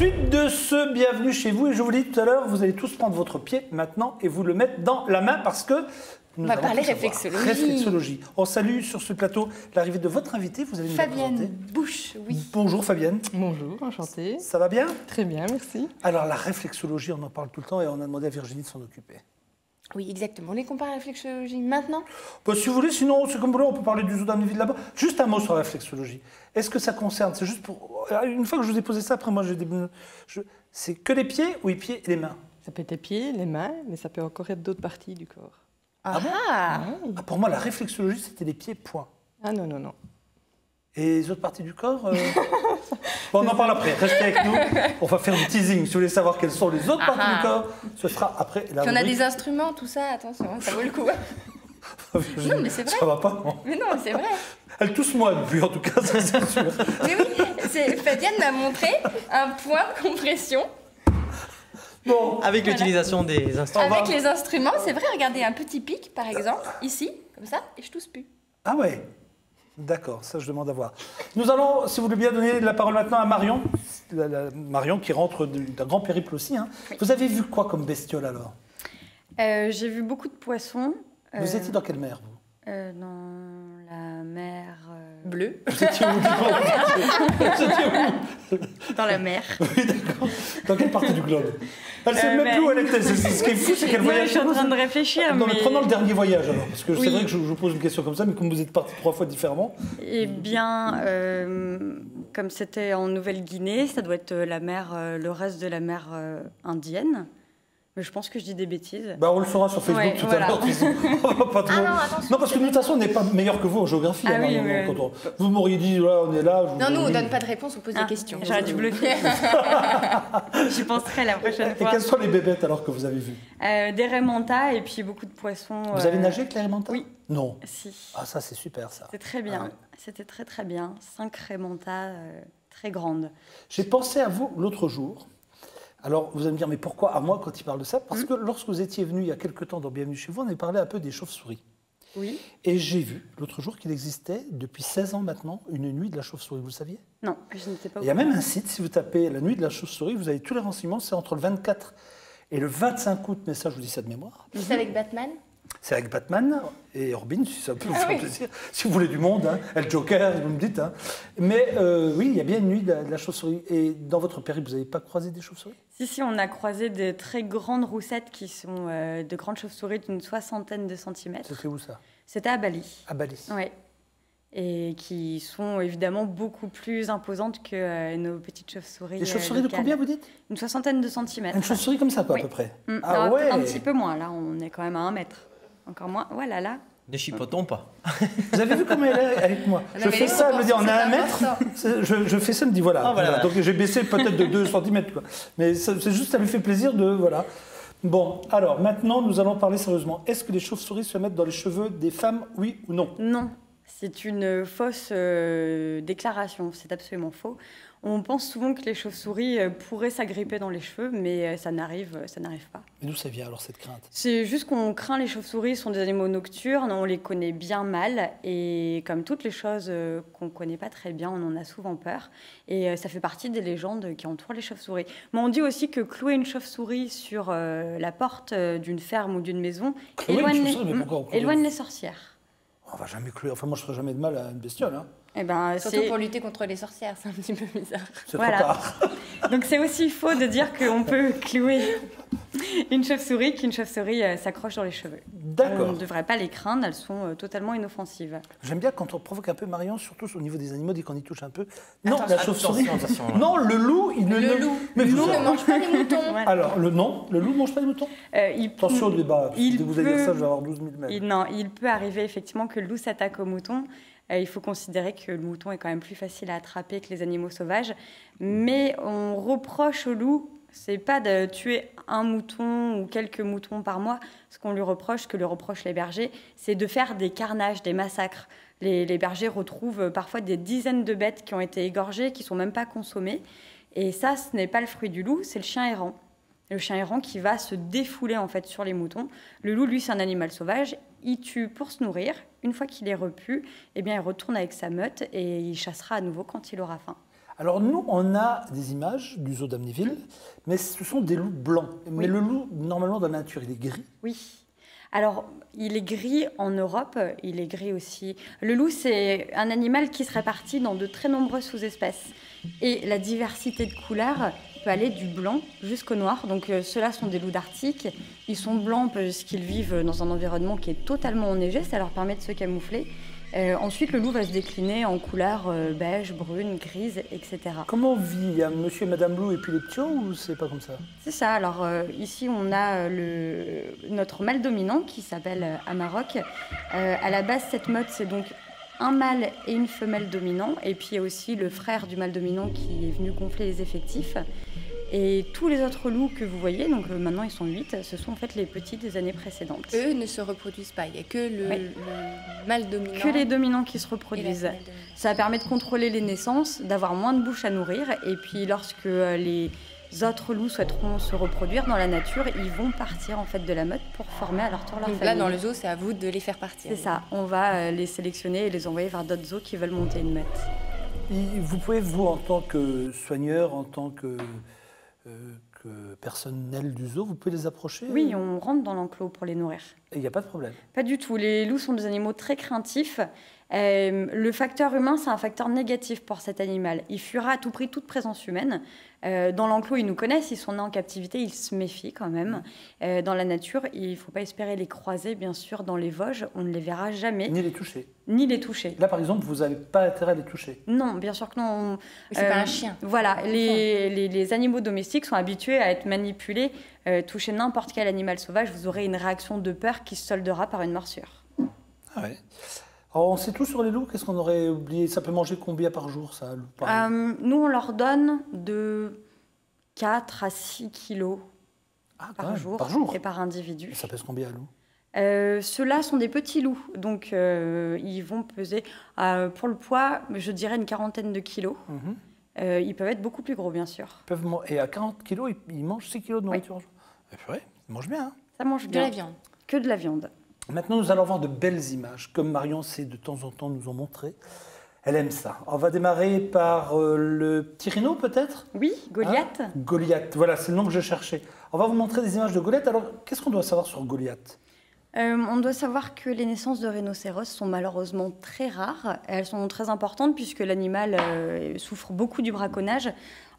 Suite de ce bienvenue chez vous, et je vous l'ai dit tout à l'heure, vous allez tous prendre votre pied maintenant et vous le mettre dans la main parce que on va parler réflexologie. Réflexologie. On salue sur ce plateau l'arrivée de votre invitée. Vous allez nous Fabienne Bouche, oui. Bonjour Fabienne. Bonjour, enchantée. Ça va bien? Très bien, merci. Alors la réflexologie, on en parle tout le temps et on a demandé à Virginie de s'en occuper. Oui, exactement. On les compare à la réflexologie maintenant? Bah, si vous voulez, sinon c'est comme vous voulez, on peut parler du zoo d'un vie de là-bas. Juste un mot sur la réflexologie. Est-ce que ça concerne, c'est juste pour... Une fois que je vous ai posé ça, après moi j'ai des... C'est que les pieds ou les pieds et les mains? Ça peut être les pieds, les mains, mais ça peut encore être d'autres parties du corps. Ah bon? Ah, pour moi, la réflexologie, c'était les pieds, point. Ah non, non, non. Et les autres parties du corps Bon, on en parle après. Restez avec nous. On va faire du teasing. Si vous voulez savoir quelles sont les autres parties du corps, ce sera après la rubrique. On a des instruments, tout ça. Attention, ça vaut le coup. Non, mais c'est vrai. Ça va pas, non? Mais non, c'est vrai. Elle tousse moins depuis, en tout cas, ça c'est sûr. Mais oui, Fabienne m'a montré un point de compression. Bon, avec l'utilisation des instruments. Avec les instruments, c'est vrai, regardez, un petit pic, par exemple, ici, comme ça, et je tousse plus. Ah ouais. D'accord, ça je demande à voir. Nous allons, si vous voulez bien, donner la parole maintenant à Marion. Marion qui rentre d'un grand périple aussi. Hein. Oui. Vous avez vu quoi comme bestiole alors? J'ai vu beaucoup de poissons. Vous étiez dans quelle mer, vous? Dans la mer... Bleue. Vous étiez où? Dans la mer. Oui, d'accord. Dans quelle partie du globe? Elle ne sait même plus où elle était. Ce qui est fou, c'est qu'elle voyage. Je suis en train de réfléchir. Non, mais prenons le dernier voyage alors. Parce que c'est vrai que je vous pose une question comme ça, mais comme vous êtes parti 3 fois différemment. Eh bien, comme c'était en Nouvelle-Guinée, ça doit être la mer, le reste de la mer Indienne. Mais je pense que je dis des bêtises. Bah, on le saura sur Facebook tout à l'heure. Non, parce que nous, de toute façon, on n'est pas meilleurs que vous en géographie. Ah, oui, mais... Vous m'auriez dit, voilà, on est là. Non, nous, on ne donne pas de réponse, on pose des questions. J'aurais dû bluffer. J'y penserai la prochaine fois. Et quelles sont les bébêtes alors que vous avez vues? Des raies manta et puis beaucoup de poissons. Vous avez nagé avec les raies manta? Oui. Non. Si. Ah, ça, c'est super, ça. C'est très bien. Ah, ouais. C'était très, très bien. 5 raies manta très grandes. J'ai pensé à vous l'autre jour. Alors, vous allez me dire, mais pourquoi à moi quand il parle de ça? Parce que lorsque vous étiez venu il y a quelque temps dans Bienvenue chez vous, on avait parlé un peu des chauves-souris. Oui. Et j'ai vu l'autre jour qu'il existait, depuis 16 ans maintenant, une nuit de la chauve-souris. Vous le saviez? Non, je n'étais pas au courant. Il y a même un site, si vous tapez la nuit de la chauve-souris, vous avez tous les renseignements. C'est entre le 24 et le 25 août, mais ça, je vous dis ça de mémoire. C'est avec Batman? C'est avec Batman et Robin, si ça peut vous faire plaisir. Si vous voulez du monde, hein, et le Joker, vous me dites. Hein. Mais oui, il y a bien une nuit de la chauve-souris. Et dans votre périple, vous n'avez pas croisé des chauves-souris? Si, on a croisé des très grandes roussettes qui sont de grandes chauves-souris d'une 60aine de centimètres. C'était où ça? C'était à Bali. À Bali. Oui. Et qui sont évidemment beaucoup plus imposantes que nos petites chauves-souris. Des chauves-souris de combien, vous dites? Une 60aine de centimètres. Une chauve-souris comme ça, quoi, oui. À peu près. Ah ouais. Un petit peu moins, là, on est quand même à 1 mètre. Encore moins, voilà, là. Ne chipotons pas. Vous avez vu comment elle est avec moi? Je fais ça, elle me dit on a 1 mètre. Je fais ça, elle me dit voilà. Ah, voilà. Donc j'ai baissé peut-être de 2 cm. Quoi. Mais c'est juste, ça lui fait plaisir de. Voilà. Bon, alors maintenant, nous allons parler sérieusement. Est-ce que les chauves-souris se mettent dans les cheveux des femmes, oui ou non? Non. C'est une fausse déclaration. C'est absolument faux. On pense souvent que les chauves-souris pourraient s'agripper dans les cheveux, mais ça n'arrive pas. Et d'où ça vient alors cette crainte? C'est juste qu'on craint les chauves-souris, ce sont des animaux nocturnes, on les connaît bien mal, et comme toutes les choses qu'on ne connaît pas très bien, on en a souvent peur. Et ça fait partie des légendes qui entourent les chauves-souris. Mais on dit aussi que clouer une chauve-souris sur la porte d'une ferme ou d'une maison éloigne les sorcières. On va jamais clouer. Enfin, moi, je ne ferai jamais de mal à une bestiole. Hein. Eh ben, surtout pour lutter contre les sorcières, c'est un petit peu bizarre. C'est trop tard. Donc c'est aussi faux de dire qu'on peut clouer une chauve-souris, qu'une chauve-souris s'accroche dans les cheveux. D'accord. On ne devrait pas les craindre, elles sont totalement inoffensives. J'aime bien quand on provoque un peu Marion, surtout au niveau des animaux, dès qu'on y touche un peu. Non, la chauve-souris. Non, le loup, il ne... Le loup ne mange pas les moutons. Voilà. Alors, le loup ne mange pas les moutons? Attention au débat, si vous allez dire ça, je vais avoir 12 000 mails. Non, il peut arriver effectivement que le loup s'attaque aux moutons. Il faut considérer que le mouton est quand même plus facile à attraper que les animaux sauvages. Mais on reproche au loup, c'est pas de tuer un mouton ou quelques moutons par mois. Ce qu'on lui reproche, que lui reprochent les bergers, c'est de faire des carnages, des massacres. Les bergers retrouvent parfois des dizaines de bêtes qui ont été égorgées, qui ne sont même pas consommées. Et ça, ce n'est pas le fruit du loup, c'est le chien errant. Le chien errant qui va se défouler en fait sur les moutons. Le loup, lui, c'est un animal sauvage. Il tue pour se nourrir. Une fois qu'il est repu, eh bien, il retourne avec sa meute et il chassera à nouveau quand il aura faim. Alors nous, on a des images du zoo d'Amnéville, mais ce sont des loups blancs. Mais le loup, normalement, dans la nature, il est gris. Oui. Alors, il est gris en Europe, il est gris aussi. Le loup, c'est un animal qui se répartit dans de très nombreuses sous-espèces. Et la diversité de couleurs peut aller du blanc jusqu'au noir. Donc, ceux-là sont des loups d'Arctique. Ils sont blancs parce qu'ils vivent dans un environnement qui est totalement enneigé. Ça leur permet de se camoufler. Ensuite, le loup va se décliner en couleurs beige, brune, grise, etc. Comment vit? Il y a monsieur et madame loup et puis les petits ou c'est pas comme ça? C'est ça. Alors ici, on a notre mâle dominant qui s'appelle Amarok. À la base, cette meute, c'est donc un mâle et une femelle dominant. Et puis il y a aussi le frère du mâle dominant qui est venu gonfler les effectifs. Et tous les autres loups que vous voyez, donc maintenant ils sont 8, ce sont en fait les petits des années précédentes. Eux ne se reproduisent pas, il n'y a que le mâle dominant. Que les dominants qui se reproduisent. Ça permet de contrôler les naissances, d'avoir moins de bouches à nourrir. Et puis lorsque les autres loups souhaiteront se reproduire dans la nature, ils vont partir en fait de la meute pour former à leur tour leur famille. Là, dans le zoo, c'est à vous de les faire partir. C'est ça, on va les sélectionner et les envoyer vers d'autres zoos qui veulent monter une meute. Et vous pouvez, vous, en tant que soigneur, en tant que personnel du zoo, vous pouvez les approcher? Oui, on rentre dans l'enclos pour les nourrir. Et il n'y a pas de problème? Pas du tout. Les loups sont des animaux très craintifs. Le facteur humain, c'est un facteur négatif pour cet animal. Il fuira à tout prix toute présence humaine. Dans l'enclos, ils nous connaissent, ils sont nés en captivité, ils se méfient quand même. Dans la nature, il ne faut pas espérer les croiser, bien sûr, dans les Vosges, on ne les verra jamais. Ni les toucher? Ni les toucher. Là, par exemple, vous n'avez pas intérêt à les toucher? Non, bien sûr que non. C'est pas un chien. Voilà, les animaux domestiques sont habitués à être manipulés. Toucher n'importe quel animal sauvage, vous aurez une réaction de peur qui se soldera par une morsure. Ah ouais. Alors, on sait tout sur les loups. Qu'est-ce qu'on aurait oublié? Ça peut manger combien par jour, ça, loup? Nous, on leur donne de 4 à 6 kilos par jour et par individu. Et ça pèse combien, un loup? Ceux-là sont des petits loups, donc ils vont peser, pour le poids, je dirais une 40aine de kilos. Ils peuvent être beaucoup plus gros, bien sûr. Et à 40 kilos, ils mangent 6 kilos de nourriture? Oui. Ils mangent bien. Hein? Ça mange bien. De la viande. Que de la viande. Maintenant, nous allons voir de belles images, comme Marion sait de temps en temps nous en montrer. Elle aime ça. On va démarrer par le petit rhino, peut-être? Oui, Goliath. Hein? Goliath, voilà, c'est le nom que je cherchais. On va vous montrer des images de Goliath. Alors, qu'est-ce qu'on doit savoir sur Goliath? On doit savoir que les naissances de rhinocéros sont malheureusement très rares. Elles sont très importantes puisque l'animal souffre beaucoup du braconnage.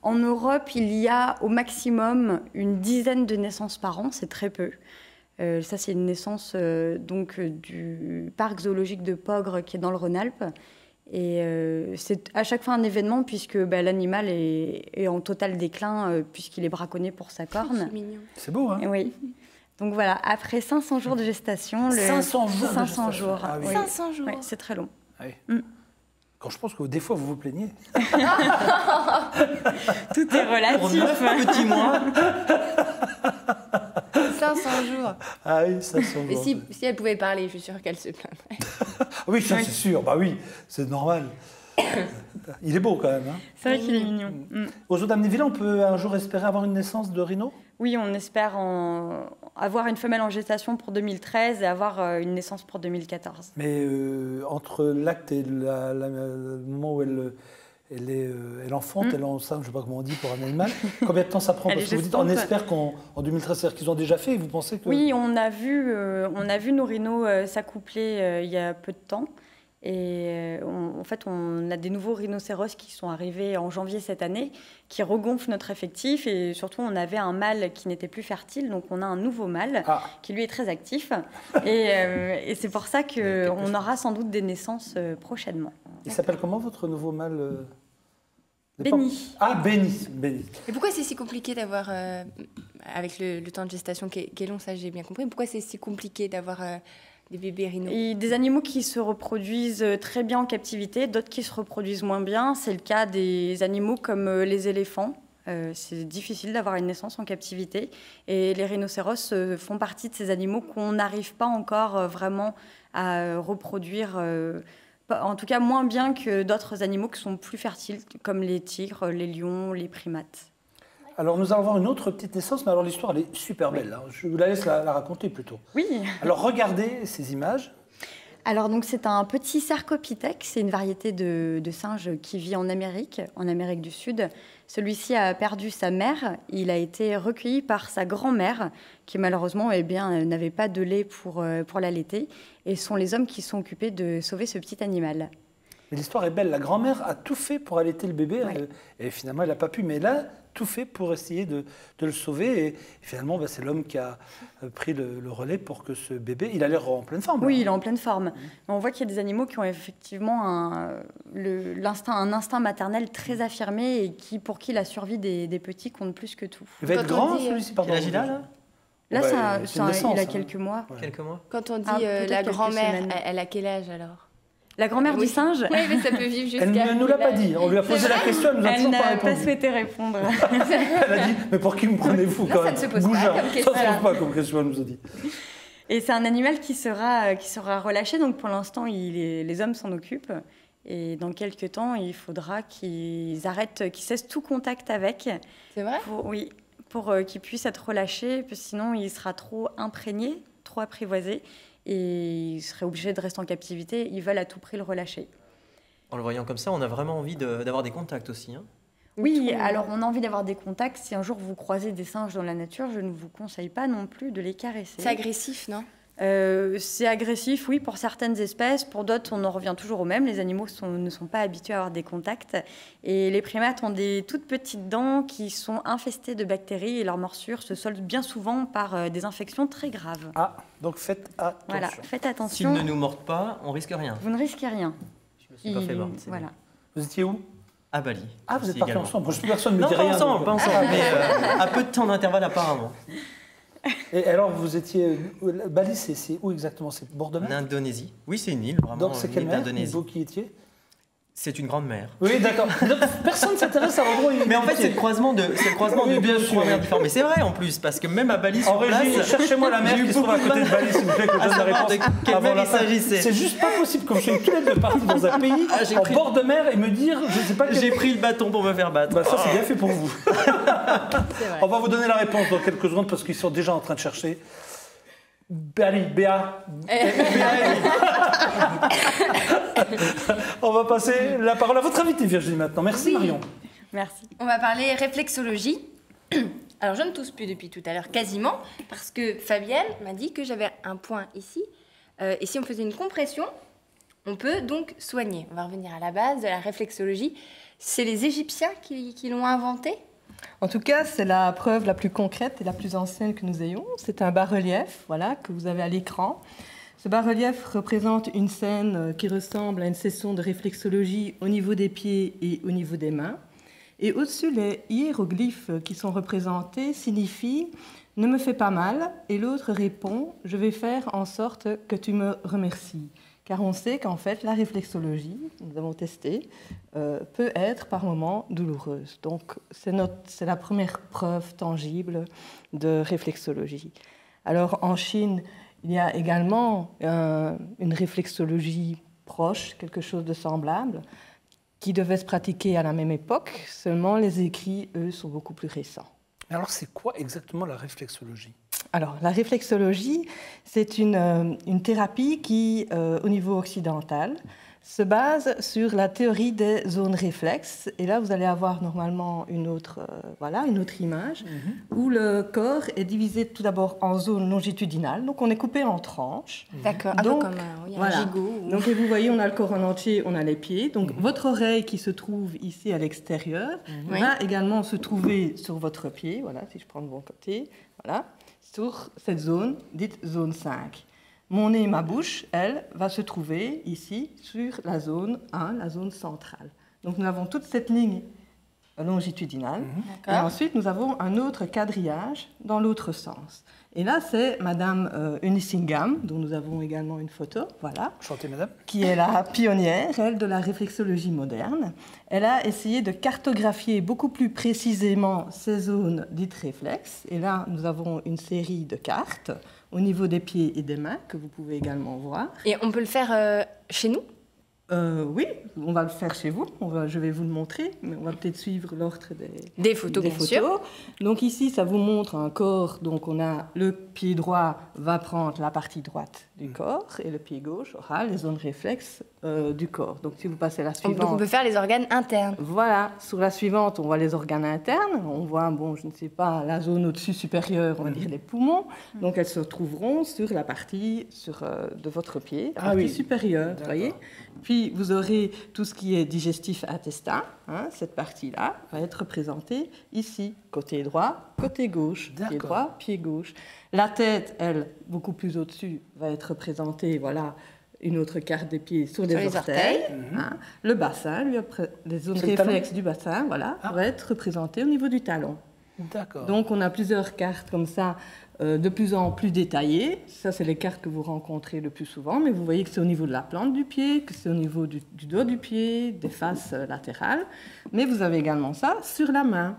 En Europe, il y a au maximum une dizaine de naissances par an, c'est très peu. Ça, c'est une naissance du parc zoologique de Pogres qui est dans le Rhône-Alpes. Et c'est à chaque fois un événement puisque l'animal est en total déclin puisqu'il est braconné pour sa corne. C'est mignon. C'est beau, hein? Oui. Donc voilà, après 500 jours de gestation... 500 jours 500 jours. Ah oui. Oui. 500 jours. Oui, c'est très long. Ah oui. Quand je pense que des fois, vous vous plaignez. Tout est relatif. 9 petits mois. 500 jours. Ah oui, 500 jours. Et si elle pouvait parler, je suis sûre qu'elle se plaindrait. Oui, ça c'est sûr. Bah oui, c'est normal. Il est beau quand même. Hein. C'est vrai qu'il est mignon. Au zoo d'Amnéville, on peut un jour espérer avoir une naissance de rhino? Oui, on espère avoir une femelle en gestation pour 2013 et avoir une naissance pour 2014. Mais entre l'acte et le moment où elle enfante, elle enfante, je ne sais pas comment on dit pour un animal, combien de temps ça prend? Parce que vous dites, on espère qu'en 2013, c'est-à-dire qu'ils ont déjà fait, et vous pensez que... Oui, on a vu nos rhinos s'accoupler il y a peu de temps. Et en fait, on a des nouveaux rhinocéros qui sont arrivés en janvier cette année, qui regonflent notre effectif. Et surtout, on avait un mâle qui n'était plus fertile, donc on a un nouveau mâle qui, lui, est très actif. Et c'est pour ça qu'on aura sans doute des naissances prochainement. Il s'appelle comment, votre nouveau mâle? Benny. Ah, Benny. Et pourquoi c'est si compliqué d'avoir, avec le temps de gestation qui est long, ça j'ai bien compris, pourquoi c'est si compliqué d'avoir... des bébés rhinos. Et des animaux qui se reproduisent très bien en captivité, d'autres qui se reproduisent moins bien. C'est le cas des animaux comme les éléphants. C'est difficile d'avoir une naissance en captivité. Et les rhinocéros font partie de ces animaux qu'on n'arrive pas encore vraiment à reproduire, en tout cas moins bien que d'autres animaux qui sont plus fertiles, comme les tigres, les lions, les primates. Alors, nous allons voir une autre petite naissance, mais alors l'histoire, elle est super belle. Hein. Je vous la laisse la raconter plutôt. Oui. Alors, regardez ces images. Alors, donc, c'est un petit Cercopithèque. C'est une variété de singe qui vit en Amérique du Sud. Celui-ci a perdu sa mère. Il a été recueilli par sa grand-mère, qui malheureusement n'avait pas de lait pour l'allaiter. Et ce sont les hommes qui sont occupés de sauver ce petit animal. Mais l'histoire est belle. La grand-mère a tout fait pour allaiter le bébé. Ouais. Et finalement, elle n'a pas pu. Mais là, tout fait pour essayer de le sauver. Et finalement, c'est l'homme qui a pris le relais pour que ce bébé... Il a l'air en pleine forme. Oui, là. il est en pleine forme. On voit qu'il y a des animaux qui ont effectivement un instinct maternel très affirmé et pour qui la survie des petits compte plus que tout. Il va être Quand on grand, dit, celui-ci, pardon. Quel âge il a, là? Là, c'est une naissance, il a hein. quelques mois. Ouais. Quelques mois. Quand on dit peut-être la quelques grand-mère, semaines. elle a quel âge alors? La grand-mère du singe, Oui, mais ça peut vivre jusqu'à... Elle ne nous l'a pas quel âge? dit. On lui a posé la question, elle nous a elle toujours pas n'a répondu. pas souhaité répondre. Elle a dit, mais pour qui me prenez-vous quand ça même ne se pose pas Goujat. comme question. Ça ne se pose pas comme question, elle nous a dit. Et c'est un animal qui sera relâché. Donc pour l'instant, les hommes s'en occupent. Et dans quelques temps, il faudra qu'ils cessent tout contact avec. C'est vrai? Pour qu'il puisse être relâché. Parce que sinon, il sera trop imprégné, trop apprivoisé. Et il serait obligé de rester en captivité. Ils veulent à tout prix le relâcher. En le voyant comme ça, on a vraiment envie d'avoir des contacts aussi. Hein. Oui, alors on a envie d'avoir des contacts. Si un jour vous croisez des singes dans la nature, je ne vous conseille pas non plus de les caresser. C'est agressif, non? C'est agressif, oui, pour certaines espèces. Pour d'autres, on en revient toujours au même. Les animaux ne sont pas habitués à avoir des contacts. Et les primates ont des toutes petites dents qui sont infestées de bactéries et leurs morsures se soldent bien souvent par des infections très graves. Ah, donc faites attention. Voilà, faites S'ils attention. ne nous mordent pas, on risque rien. Vous ne risquez rien. Je me suis pas fait mordre. c'est Voilà. bien. Vous étiez où? À Bali. Ah, vous êtes aussi partis également. ensemble. Personne ne me Non, dit pas rien. ensemble, donc. pas ensemble, mais à peu de temps d'intervalle apparemment. Et alors, vous étiez... Bali, c'est où exactement? C'est bord de En mer? Indonésie. Oui, c'est une île, vraiment. Donc c'est une quelle île mer? d'Indonésie. Vous qui étiez? C'est une grande mer. Oui, d'accord. Donc, personne ne s'intéresse à l'endroit où il Mais en fait, c'est le croisement de Oui, bien deux sûr. trois mers différentes. Mais c'est vrai en plus, parce que même à Bali, En sur régie, place, cherchez-moi la mer j'ai eu qui se trouve à beaucoup côté de de Bali, s'il vous plaît, que je donne la savoir réponse de quelle avant mer la il fin. s'agissait. C'est juste pas possible, comme je suis tous les deux partis dans un pays j'ai en pris- bord de mer et me dire, je sais pas j'ai pris le bâton pour me faire battre. Bah ça, c'est bien fait pour vous. C'est vrai. On va vous donner la réponse dans quelques secondes parce qu'ils sont déjà en train de chercher. Allez, Béa. On va passer la parole à votre invité, Virginie, maintenant. Merci, Oui. Marion. Merci. On va parler réflexologie. Alors, je ne tousse plus depuis tout à l'heure, quasiment, parce que Fabienne m'a dit que j'avais un point ici. Et si on faisait une compression, on peut donc soigner. On va revenir à la base de la réflexologie. C'est les Égyptiens qui l'ont inventé? En tout cas, c'est la preuve la plus concrète et la plus ancienne que nous ayons. C'est un bas-relief, voilà, que vous avez à l'écran. Ce bas-relief représente une scène qui ressemble à une session de réflexologie au niveau des pieds et au niveau des mains. Et au-dessus, les hiéroglyphes qui sont représentés signifient « ne me fais pas mal » et l'autre répond « je vais faire en sorte que tu me remercies ». Car on sait qu'en fait, la réflexologie, nous avons testé, peut être par moments douloureuse. Donc, c'est la première preuve tangible de réflexologie. Alors, en Chine, il y a également une réflexologie proche, quelque chose de semblable, qui devait se pratiquer à la même époque, seulement les écrits, eux, sont beaucoup plus récents. Alors, c'est quoi exactement la réflexologie? Alors, la réflexologie, c'est une thérapie qui, au niveau occidental, se base sur la théorie des zones réflexes. Et là, vous allez avoir normalement une autre image, où le corps est divisé tout d'abord en zones longitudinales. Donc, on est coupé en tranches. D'accord, un peu Donc, comme un voilà. gigot. ou- Donc, et vous voyez, on a le corps en entier, on a les pieds. Donc, votre oreille qui se trouve ici à l'extérieur Oui. va également se trouver sur votre pied. Voilà, si je prends de bon côté, voilà, sur cette zone dite zone 5. Mon nez et ma bouche, elle, va se trouver ici sur la zone 1, la zone centrale. Donc, nous avons toute cette ligne longitudinale. Et D'accord. ensuite, nous avons un autre quadrillage dans l'autre sens. Et là, c'est Madame Unisingham, dont nous avons également une photo, voilà, Chantez, madame. qui est la pionnière, elle, de la réflexologie moderne. Elle a essayé de cartographier beaucoup plus précisément ces zones dites réflexes. Et là, nous avons une série de cartes au niveau des pieds et des mains, que vous pouvez également voir. Et on peut le faire chez nous? Oui, on va le faire chez vous. Je vais vous le montrer, mais on va peut-être suivre l'ordre des photos, bien sûr. Donc ici, ça vous montre un corps. Donc on a le pied droit va prendre la partie droite du corps et le pied gauche aura les zones réflexes du corps. Donc si vous passez à la suivante... Donc on peut faire les organes internes. Voilà. Sur la suivante, on voit les organes internes. On voit, bon, je ne sais pas, la zone au-dessus supérieure, on va dire les poumons. Donc elles se retrouveront sur la partie de votre pied, la partie supérieure, vous voyez. Puis vous aurez tout ce qui est digestif intestin, hein, cette partie-là va être représentée ici, côté droit, côté gauche, pied droit, pied gauche. La tête, elle, beaucoup plus au-dessus, va être représentée, voilà, une autre carte des pieds sur les orteils. Hein. Le bassin, les zones réflexes du bassin, voilà, va être représentées au niveau du talon. Donc on a plusieurs cartes comme ça, de plus en plus détaillées. Ça, c'est les cartes que vous rencontrez le plus souvent, mais vous voyez que c'est au niveau de la plante du pied, que c'est au niveau du dos du pied, des faces latérales. Mais vous avez également ça sur la main.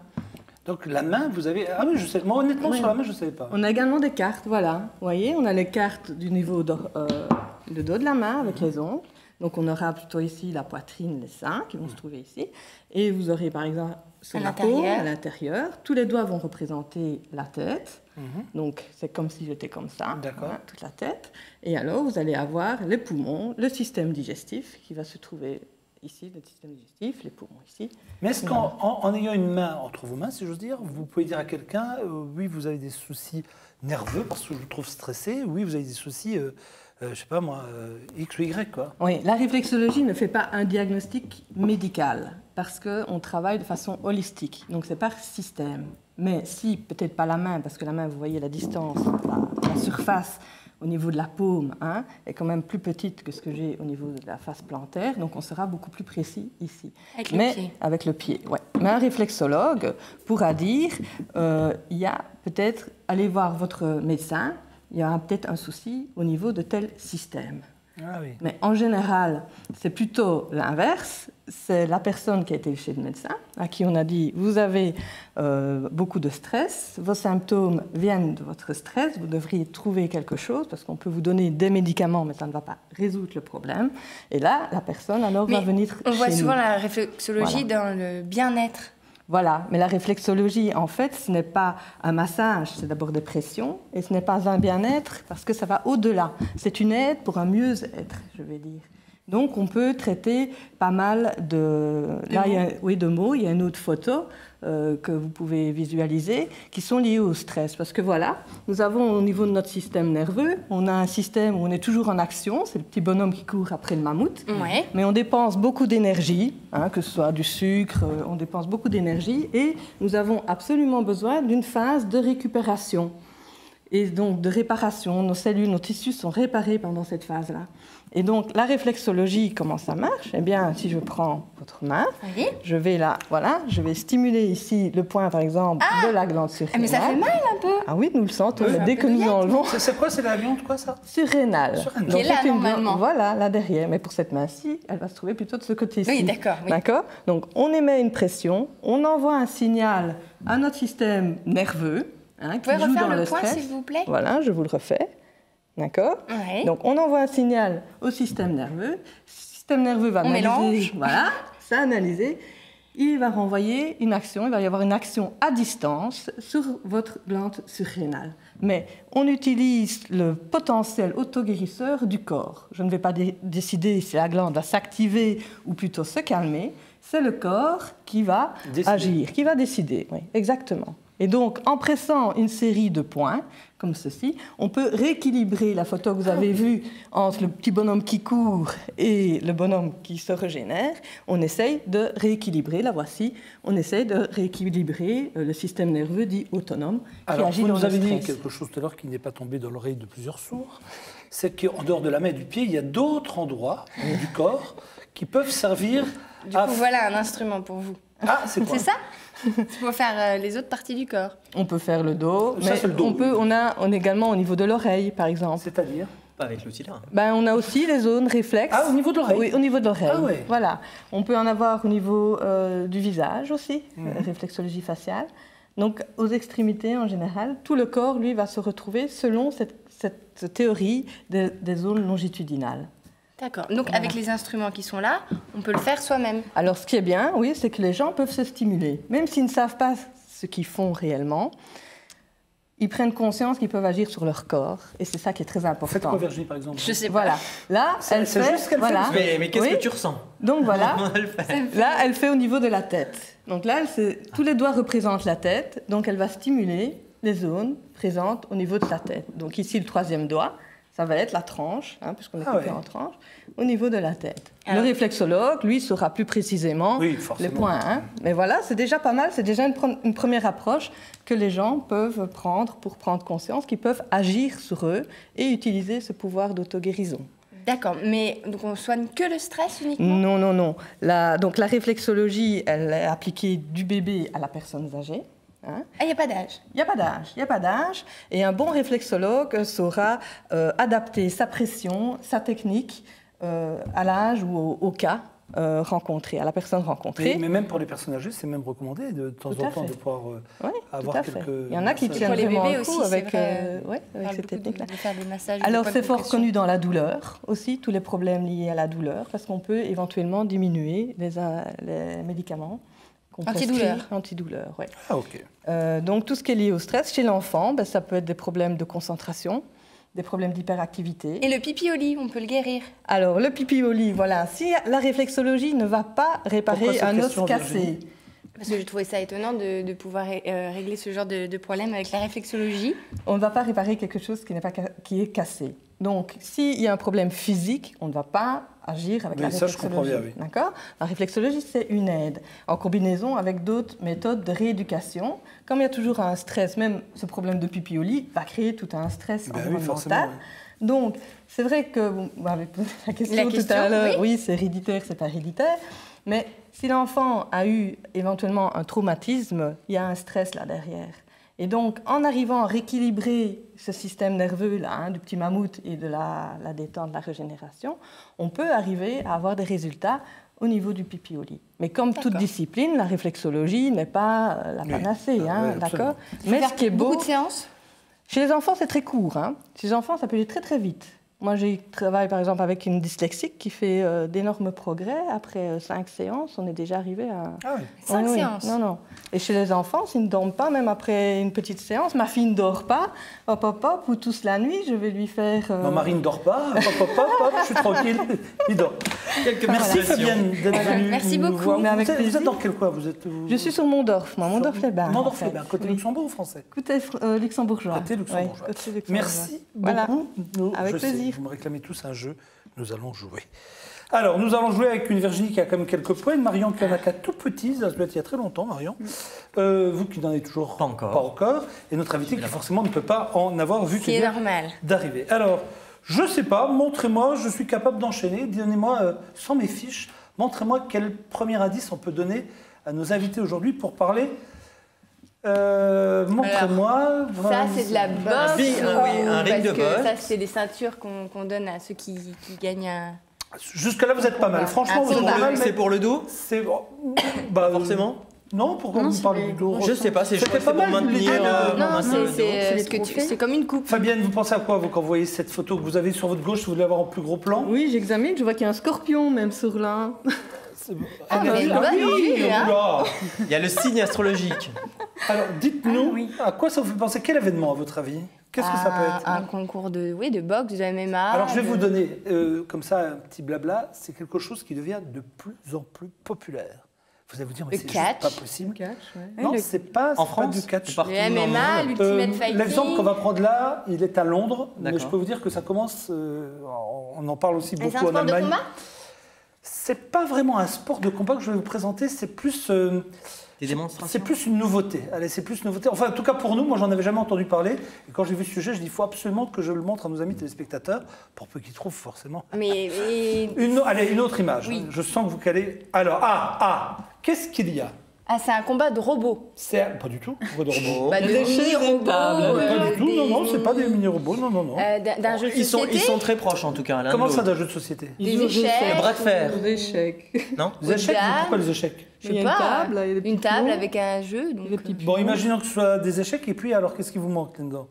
Donc la main, vous avez... Ah oui, je sais. Moi, honnêtement, sur la main, je ne savais pas. On a également des cartes, voilà. Vous voyez, on a les cartes du niveau le dos de la main avec les ongles. Donc on aura plutôt ici la poitrine, les seins qui vont se trouver ici. Et vous aurez par exemple sur la paume, à l'intérieur, tous les doigts vont représenter la tête. Donc c'est comme si j'étais comme ça, hein, toute la tête. Et alors vous allez avoir les poumons, le système digestif qui va se trouver ici, le système digestif, les poumons ici. Mais est-ce qu'en ayant une main entre vos mains, si j'ose dire, vous pouvez dire à quelqu'un, oui, vous avez des soucis nerveux parce que je vous trouve stressé, oui, vous avez des soucis... je ne sais pas moi, X ou Y, quoi. Oui, la réflexologie ne fait pas un diagnostic médical parce qu'on travaille de façon holistique, donc c'est par système. Mais si, peut-être pas la main, parce que la main, vous voyez la distance, la surface au niveau de la paume hein, est quand même plus petite que ce que j'ai au niveau de la face plantaire, donc on sera beaucoup plus précis ici. Avec le pied. Avec le pied, ouais. Mais un réflexologue pourra dire, il y a peut-être, allez voir votre médecin, il y aura peut-être un souci au niveau de tel système. Ah oui. Mais en général, c'est plutôt l'inverse. C'est la personne qui a été chez le médecin, à qui on a dit « vous avez beaucoup de stress, vos symptômes viennent de votre stress, vous devriez trouver quelque chose, parce qu'on peut vous donner des médicaments, mais ça ne va pas résoudre le problème. » Et là, la personne alors va venir chez nous. On voit souvent la réflexologie dans le bien-être. Voilà, mais la réflexologie, en fait, ce n'est pas un massage, c'est d'abord des pressions, et ce n'est pas un bien-être, parce que ça va au-delà. C'est une aide pour un mieux-être, je vais dire. Donc, on peut traiter pas mal de... de mots. Il y a une autre photo que vous pouvez visualiser, qui sont liées au stress. Parce que voilà, nous avons au niveau de notre système nerveux, on a un système où on est toujours en action, c'est le petit bonhomme qui court après le mammouth, mais on dépense beaucoup d'énergie, hein, que ce soit du sucre, on dépense beaucoup d'énergie, et nous avons absolument besoin d'une phase de récupération. Et donc de réparation, nos cellules, nos tissus sont réparés pendant cette phase-là. Et donc la réflexologie, comment ça marche? Eh bien, si je prends votre main, je vais là, voilà, je vais stimuler ici le point, par exemple, de la glande surrénale. Mais ça fait mal un peu. Ah oui, nous le sentons, dès que nous enlevons. C'est quoi, c'est la glande, quoi, ça? Surrénale. Qui est là, normalement. Voilà, là derrière. Mais pour cette main-ci, elle va se trouver plutôt de ce côté-ci. Oui, d'accord. Oui. D'accord? Donc, on émet une pression, on envoie un signal à notre système nerveux, hein, vous pouvez refaire le point, s'il vous plaît? Voilà, je vous le refais. D'accord? Donc, on envoie un signal au système nerveux. Le système nerveux va analyser. Voilà, ça analysé. Il va renvoyer une action. Il va y avoir une action à distance sur votre glande surrénale. Mais on utilise le potentiel autoguérisseur du corps. Je ne vais pas décider si la glande va s'activer ou plutôt se calmer. C'est le corps qui va agir, qui va décider. Oui, exactement. Et donc, en pressant une série de points, comme ceci, on peut rééquilibrer la photo que vous avez vue entre le petit bonhomme qui court et le bonhomme qui se régénère. On essaye de rééquilibrer, la voici, on essaye de rééquilibrer le système nerveux dit autonome qui agit dans le stress. Alors, vous nous avez dit quelque chose tout à l'heure qui n'est pas tombé dans l'oreille de plusieurs sourds, c'est qu'en dehors de la main et du pied, il y a d'autres endroits du corps qui peuvent servir Du coup, voilà un instrument pour vous. Ah, c'est quoi? C'est ça? C'est pour faire les autres parties du corps. On peut faire le dos, ça, mais le dos, on est également au niveau de l'oreille, par exemple. C'est-à-dire? Pas avec l'outil là. On a aussi les zones réflexes. Ah, au niveau de l'oreille? Oui, au niveau de l'oreille. Ah, ouais. Voilà. On peut en avoir au niveau du visage aussi, réflexologie faciale. Donc, aux extrémités en général, tout le corps, lui, va se retrouver selon cette théorie des zones longitudinales. D'accord. Donc, avec les instruments qui sont là, on peut le faire soi-même. Alors, ce qui est bien, oui, c'est que les gens peuvent se stimuler. Même s'ils ne savent pas ce qu'ils font réellement, ils prennent conscience qu'ils peuvent agir sur leur corps. Et c'est ça qui est très important. Faites quoi, Virginie, par exemple? Je sais pas. Voilà. Là, elle c'est fait... juste ce qu'elle voilà. fait. Mais qu'est-ce Oui. que tu ressens? Donc, voilà. Comment elle fait? Là, elle fait au niveau de la tête. Donc là, tous les doigts représentent la tête. Donc, elle va stimuler les zones présentes au niveau de la tête. Donc ici, le 3e doigt, ça va être la tranche, puisqu'on est coupé en tranches, au niveau de la tête. Le réflexologue, lui, saura plus précisément les points. Mais voilà, c'est déjà pas mal. C'est déjà une première approche que les gens peuvent prendre pour prendre conscience qu'ils peuvent agir sur eux et utiliser ce pouvoir d'auto-guérison. D'accord, mais donc on soigne que le stress uniquement? Non, non, non. Donc la réflexologie, elle est appliquée du bébé à la personne âgée. Il n'y a pas d'âge? Il n'y a pas d'âge, il n'y a pas d'âge. Et un bon réflexologue saura adapter sa pression, sa technique à l'âge ou au cas rencontré, à la personne rencontrée. Mais même pour les personnes âgées, c'est même recommandé de temps en temps de pouvoir avoir quelques... Il y en a qui tiennent vraiment un coup avec cette technique-là. Alors c'est fort connu dans la douleur aussi, tous les problèmes liés à la douleur, parce qu'on peut éventuellement diminuer les médicaments. Antidouleur, oui. Ah, ok. Donc, tout ce qui est lié au stress, chez l'enfant, ça peut être des problèmes de concentration, des problèmes d'hyperactivité. Et le pipi au lit, on peut le guérir? Alors, le pipi au lit, voilà. Si la réflexologie ne va pas réparer un os cassé... Parce que je trouvais ça étonnant de pouvoir régler ce genre de problème avec la réflexologie. On ne va pas réparer quelque chose qui est cassé. Donc, s'il y a un problème physique, on ne va pas agir avec la réflexologie. Ça, je comprends bien, oui. D'accord ? La réflexologie, c'est une aide, en combinaison avec d'autres méthodes de rééducation. Comme il y a toujours un stress, même ce problème de pipi au lit va créer tout un stress environnemental. Oui. Donc, c'est vrai que vous m'avez posé la question tout à l'heure. Oui, c'est héréditaire, c'est pas héréditaire. Mais si l'enfant a eu éventuellement un traumatisme, il y a un stress là derrière. Et donc, en arrivant à rééquilibrer ce système nerveux là, du petit mammouth et de la détente, de la régénération, on peut arriver à avoir des résultats au niveau du pipi au lit. Mais comme toute discipline, la réflexologie n'est pas la panacée, d'accord ? Mais ce qui est beaucoup de séances. Chez les enfants, c'est très court. Chez les enfants, ça peut aller très très vite. Moi, je travaille par exemple avec une dyslexique qui fait d'énormes progrès. Après 5 séances, on est déjà arrivé à... Ah oui. 5 séances? Non, non. Et chez les enfants, s'ils ne dorment pas, même après une petite séance, ma fille ne dort pas, hop, hop, hop, ou tous la nuit, je vais lui faire... Non, Marie ne dort pas, hop, hop, hop, hop, je suis tranquille, il dort. Merci Fabienne d'être venue. Merci beaucoup. Mais avec vous êtes dans quel coin Je suis sur Mondorf, moi, Mondorf-les-Bains. Mondorf-les-Bains, côté Luxembourg ou français? Côté luxembourgeois. Côté luxembourgeois. Oui, merci voilà. beaucoup. Avec plaisir. Vous me réclamez tous un jeu, nous allons jouer. Alors, nous allons jouer avec une Virginie qui a quand même quelques points, Marion qui en a qu'à tout petit, ça se doit être il y a très longtemps, Marion. Vous qui n'en avez toujours pas encore. Et notre invité qui forcément ne peut pas en avoir vu qui est normal d'arriver. Alors, je ne sais pas, montrez-moi, je suis capable d'enchaîner, donnez-moi, sans mes fiches, montrez-moi quel premier indice on peut donner à nos invités aujourd'hui pour parler... montrez-moi. Ça, c'est de la boxe. Un ring de boxe. Ça, c'est des ceintures qu'on donne à ceux qui gagnent un... Jusque-là, vous êtes pas mal. Franchement, vous êtes pas mal. C'est pour le dos? C'est forcément. Non, pourquoi vous parlez du dos? Je sais pas, c'est pour maintenir. Non, c'est comme une coupe. Fabienne, vous pensez à quoi quand vous voyez cette photo que vous avez sur votre gauche, si vous voulez l'avoir en plus gros plan? Oui, j'examine, je vois qu'il y a un scorpion même sur là. Il y a le signe astrologique. Alors, dites-nous, à quoi ça vous fait penser? Quel événement, à votre avis? Qu'est-ce que ça peut être? Un concours de boxe, de MMA. Alors, je vais vous donner, comme ça, un petit blabla. C'est quelque chose qui devient de plus en plus populaire. Vous allez vous dire, mais c'est juste pas possible. Non, c'est pas du catch. Le MMA, l'Ultimate Fighting. L'exemple qu'on va prendre là, il est à Londres. Mais je peux vous dire que ça commence, on en parle aussi beaucoup en Allemagne. C'est un sport de combat? C'est pas vraiment un sport de combat que je vais vous présenter, c'est plus... Des démonstrations. C'est plus une nouveauté. Allez, c'est plus une nouveauté. Enfin, en tout cas pour nous, moi j'en avais jamais entendu parler. Et quand j'ai vu ce sujet, je dis il faut absolument que je le montre à nos amis téléspectateurs, pour peu qu'ils trouvent forcément. Allez, une autre image. Oui. Je sens que vous calez. Alors, qu'est-ce qu'il y a? C'est un combat de robots. Pas du tout. Pourquoi de robots? De mini-robots. Pas du tout, non, c'est pas des mini-robots, non. D'un jeu de société. Ils sont très proches en tout cas. Comment ça, d'un jeu de société? Des échecs. Le bras de fer. Des échecs. Non? Des échecs? Pourquoi les échecs? Je sais pas. Une table avec un jeu. Bon, imaginons que ce soit des échecs, et puis alors, qu'est-ce qui vous manque là-dedans?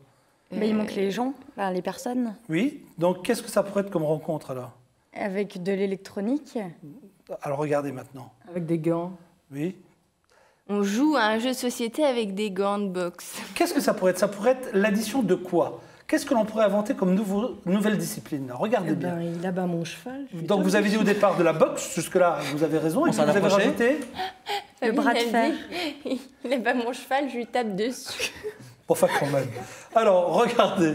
Il manque les gens, les personnes. Oui, donc qu'est-ce que ça pourrait être comme rencontre alors? Avec de l'électronique. Alors regardez maintenant. Avec des gants. Oui. On joue à un jeu de société avec des gants de boxe. Qu'est-ce que ça pourrait être? Ça pourrait être l'addition de quoi? Qu'est-ce que l'on pourrait inventer comme nouvelle discipline? Regardez bien. Il abat mon cheval. Donc vous avez dit au départ de la boxe, jusque-là vous avez raison, et puis vous avez rajouté Le bras de fer. Il abat mon cheval, je lui tape dessus. Enfin quand même. Alors regardez,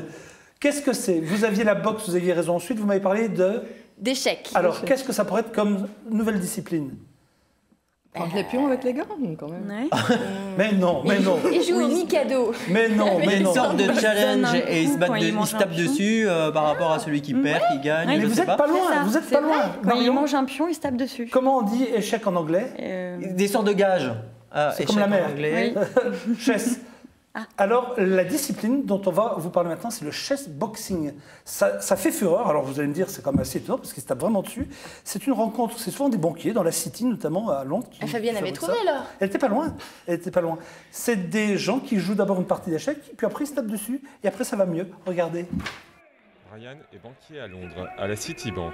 qu'est-ce que c'est? Vous aviez la boxe, vous aviez raison. Ensuite vous m'avez parlé de... D'échecs. Alors qu'est-ce que ça pourrait être comme nouvelle discipline? Prendre les pions avec les gants, quand même. Ouais. Mais non. Il joue au Mikado. Mais non. Une sorte de challenge donne un et il coup quand il se mange tape un pion. dessus par rapport à celui qui perd, qui gagne, Ouais. Mais je vous sais n'êtes pas loin, vous êtes pas loin. Quand il Marion, mange un pion, il se tape dessus. comment on dit échec en anglais? Des sortes de gages. C'est comme la mer. Anglais. Chess. Alors, la discipline dont on va vous parler maintenant, c'est le chess boxing. Ça fait fureur. Alors, vous allez me dire, c'est quand même assez étonnant parce qu'il se tape vraiment dessus. C'est une rencontre, c'est souvent des banquiers, dans la City, notamment à Londres. Fabienne avait trouvé, là. Elle n'était pas loin. C'est des gens qui jouent d'abord une partie d'échecs, puis après ils se tapent dessus, et après ça va mieux. Regardez. Brian est banquier à Londres, à la Citibank.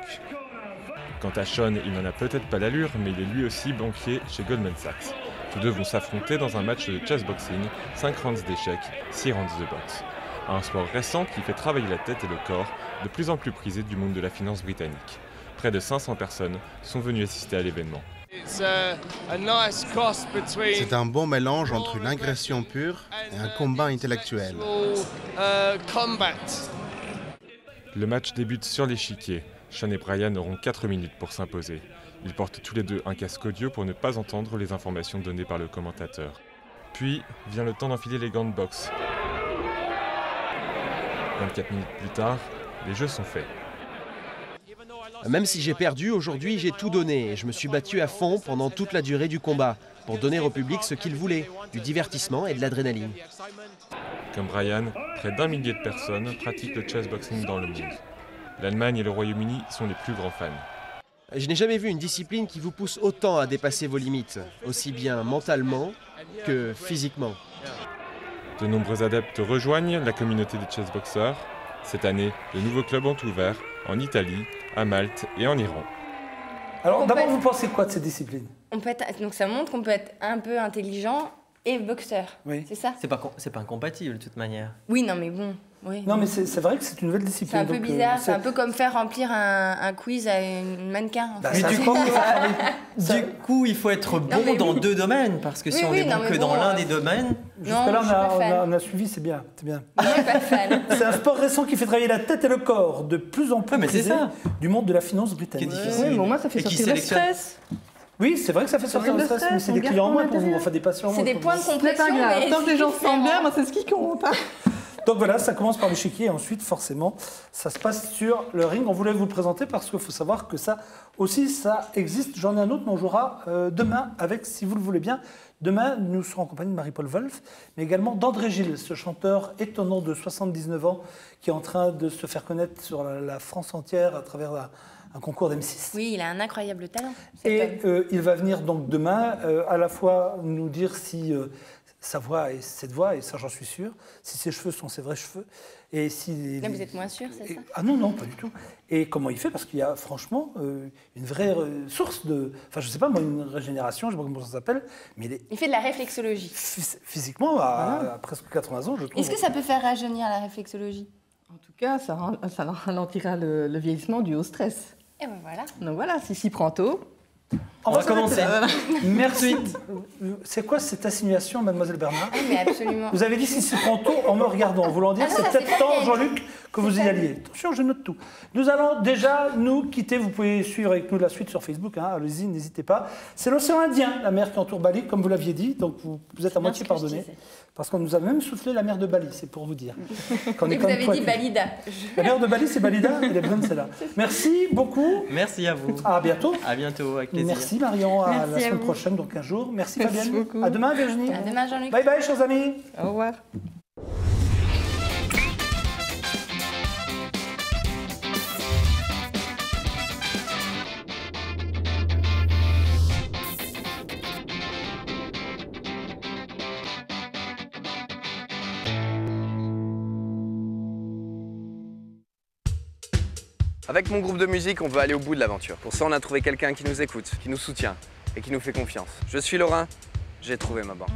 Quant à Sean, il n'en a peut-être pas l'allure, mais il est lui aussi banquier chez Goldman Sachs. Tous deux vont s'affronter dans un match de chess boxing, 5 rounds d'échecs, 6 rounds de boxe. Un sport récent qui fait travailler la tête et le corps, de plus en plus prisé du monde de la finance britannique. Près de 500 personnes sont venues assister à l'événement. C'est un bon mélange entre une agression pure et un combat intellectuel. Le match débute sur l'échiquier. Sean et Brian auront 4 minutes pour s'imposer. Ils portent tous les deux un casque audio pour ne pas entendre les informations données par le commentateur. Puis vient le temps d'enfiler les gants de boxe. 24 minutes plus tard, les jeux sont faits. Même si j'ai perdu, aujourd'hui j'ai tout donné et je me suis battu à fond pendant toute la durée du combat pour donner au public ce qu'il voulait, du divertissement et de l'adrénaline. Comme Brian, près d'1 millier de personnes pratiquent le chessboxing dans le monde. L'Allemagne et le Royaume-Uni sont les plus grands fans. Je n'ai jamais vu une discipline qui vous pousse autant à dépasser vos limites, aussi bien mentalement que physiquement. De nombreux adeptes rejoignent la communauté des chessboxers. Cette année, de nouveaux clubs ont ouvert en Italie, à Malte et en Iran. Alors d'abord, vous pensez quoi de cette discipline? Donc ça montre qu'on peut être un peu intelligent et boxeur. Oui. C'est ça? C'est pas incompatible de toute manière. Oui, non, mais bon. Oui. Non, mais c'est vrai que c'est une nouvelle discipline. C'est un peu donc, bizarre, c'est un peu comme faire remplir un quiz à une mannequin. En Bah, fait. ça du se coup, passe. Du coup, il faut être bon mais dans oui. 2 domaines, parce que si Oui, on oui, est non, bon mais que bon, dans l'un des domaines... Jusque-là, Non, je suis pas fan. on a suivi, c'est bien. Moi, je suis pas fan. C'est un sport récent qui fait travailler la tête et le corps, de plus en plus Ouais, mais c'est prisé ça. du monde de la finance britannique. Qui est difficile. Oui, mais au moins ça fait Et qui sortir le sélectionne. stress. Oui, c'est vrai que ça fait sortir Le le stress, stress, mais c'est on des garde clients en son moins pour vous, intérieur. enfin des patients en C'est moins des pour points de vous. C'est compression. pas grave, mais tant que les c'est gens se sentent différent. bien, moi c'est ce qui compte. Donc voilà, ça commence par l'échiquier et ensuite, forcément, ça se passe sur le ring. On voulait vous le présenter parce qu'il faut savoir que ça aussi, ça existe. J'en ai un autre, mais on jouera demain avec, si vous le voulez bien. Demain, nous serons en compagnie de Marie-Paul Wolf, mais également d'André Gilles, ce chanteur étonnant de 79 ans qui est en train de se faire connaître sur la France entière à travers un concours d'M6. Oui, il a un incroyable talent. cet Et homme. il va venir donc demain à la fois nous dire si sa voix est cette voix, et ça j'en suis sûr, si ses cheveux sont ses vrais cheveux, et si... Là, vous êtes moins sûr, c'est ça? Ah non, non, pas du tout. Et comment il fait? Parce qu'il y a franchement une vraie source de... Enfin, je ne sais pas, moi, une régénération, je ne sais pas comment ça s'appelle, mais il est Il fait de la réflexologie. physiquement, à presque 80 ans, je trouve. Est-ce que ça peut faire rajeunir la réflexologie? En tout cas, ça ralentira le vieillissement dû au stress. Et ben voilà. Donc voilà, si s'y prend tôt. On va commencer. Merci. C'est quoi cette insinuation, mademoiselle Bernard? Ah, mais absolument. Vous avez dit si c'est prend tôt en me regardant, en voulant dire Ah non, c'est ça, peut-être c'est temps, Fabienne. Jean-Luc, que vous y C'est alliez. Attention, je note tout. Nous allons déjà nous quitter. Vous pouvez suivre avec nous la suite sur Facebook. Hein. Allez-y, n'hésitez pas. C'est l'océan Indien, la mer qui entoure Bali, comme vous l'aviez dit. Donc vous êtes à moitié ce que je pardonné. disais. Parce qu'on nous a même soufflé la mer de Bali, c'est pour vous dire. Qu'on Et est vous comme avez pointu. dit Balida. La mer de Bali, c'est Balida. Elle est bonne, celle-là. Merci beaucoup. Merci à vous. À bientôt. À bientôt, avec plaisir. Merci Marion. À Merci la à semaine vous. prochaine, donc un jour. Merci Merci Fabienne. beaucoup. À demain Virginie. À demain, Jean-Luc. Bye bye, chers amis. Au revoir. Avec mon groupe de musique, on veut aller au bout de l'aventure. Pour ça, on a trouvé quelqu'un qui nous écoute, qui nous soutient et qui nous fait confiance. Je suis Laurin, j'ai trouvé ma banque.